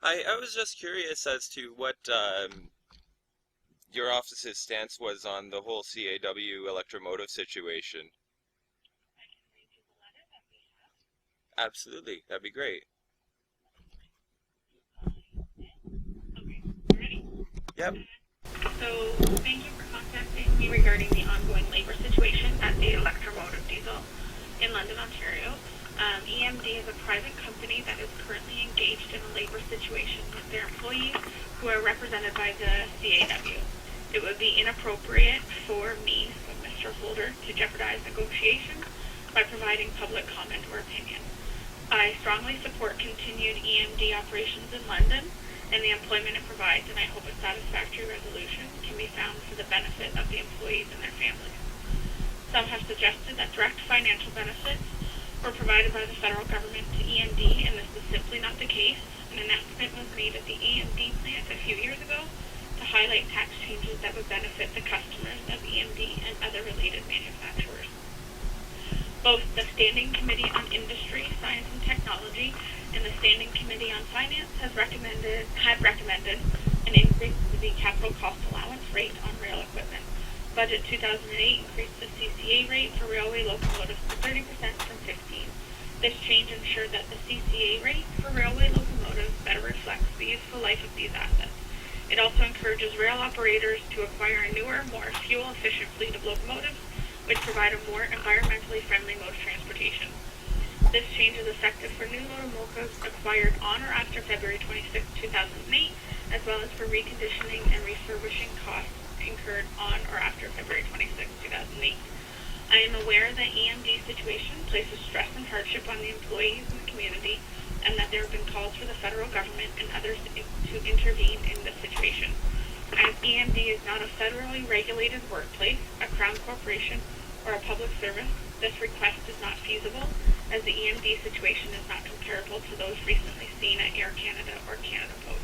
I was just curious as to what your office's stance was on the whole CAW Electromotive situation. I can read you the letter that we have. Absolutely, that'd be great. Okay, ready? Yep. So, thank you for contacting me regarding the ongoing labor situation at the Electro-Motive Diesel in London, Ontario. EMD is a private company that is currently engaged in a labor situation with their employees who are represented by the CAW. It would be inappropriate for me, so Mr. Holder, to jeopardize negotiations by providing public comment or opinion. I strongly support continued EMD operations in London and the employment it provides, and I hope a satisfactory resolution can be found for the benefit of the employees and their families. Some have suggested that direct financial benefits were provided by the federal government to EMD, and this is simply not the case. An announcement was made at the EMD plant a few years ago to highlight tax changes that would benefit the customers of EMD and other related manufacturers. Both the Standing Committee on Industry, Science and Technology and the Standing Committee on Finance had recommended an increase to the capital cost allowance rate on rail equipment. Budget 2008 increased the CCA rate for railway locomotives to 30% from 15%. This change ensured that the CCA rate for railway locomotives better reflects the useful life of these assets. It also encourages rail operators to acquire a newer, more fuel-efficient fleet of locomotives, which provide a more environmentally friendly mode of transportation. This change is effective for new locomotives acquired on or after February 26, 2008, as well as for reconditioning and refurbishing costs incurred on or after February 26, 2008. I am aware that EMD situation places stress and hardship on the employees and the community, and that there have been calls for the federal government and others to intervene in this situation. As EMD is not a federally regulated workplace, a crown corporation, or a public service, this request is not feasible, as the EMD situation is not comparable to those recently seen at Air Canada or Canada Post.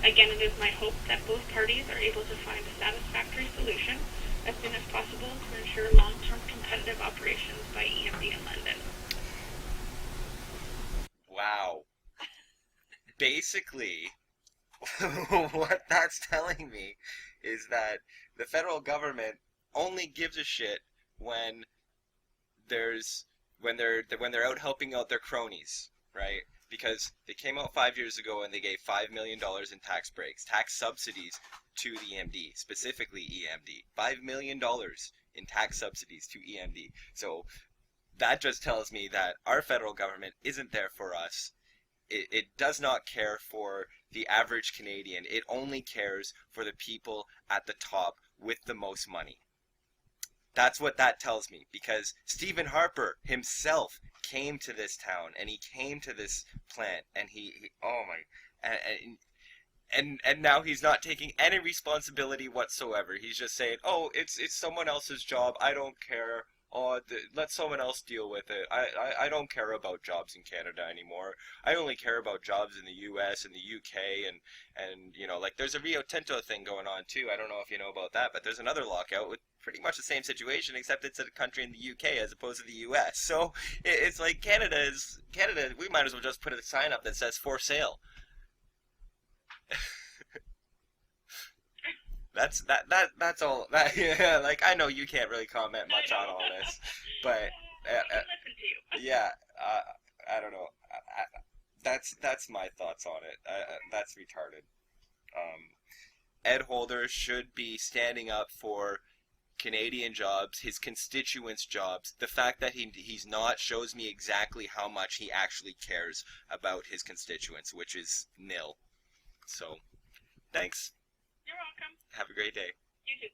Again, it is my hope that both parties are able to find a satisfactory solution as soon as possible to ensure long-term competitive operations by EMD in London. Wow. Basically, what that's telling me is that the federal government only gives a shit when when they're out helping out their cronies, right? Because they came out 5 years ago and they gave $5 million in tax breaks, tax subsidies to the EMD, specifically EMD. $5 million in tax subsidies to EMD. So that just tells me that our federal government isn't there for us. It does not care for the average Canadian. It only cares for the people at the top with the most money. That's what that tells me, because Stephen Harper himself came to this town and he came to this plant and he oh my, and now he's not taking any responsibility whatsoever. He's just saying, "Oh, it's someone else's job. I don't care. Oh, let someone else deal with it. I don't care about jobs in Canada anymore. I only care about jobs in the U.S. and the U.K. and like there's a Rio-Tinto thing going on too. I don't know if you know about that, but there's another lockout with pretty much the same situation, except it's a country in the UK as opposed to the US. So it's like Canada. We might as well just put a sign up that says "for sale." That's all. Yeah, like I know you can't really comment I much on know. all this, but I can listen to you. yeah, I don't know. That's my thoughts on it. That's retarded. Ed Holder should be standing up for Canadian jobs, his constituents' jobs. The fact that he's not shows me exactly how much he actually cares about his constituents, which is nil. So, thanks. You're welcome. Have a great day. You too.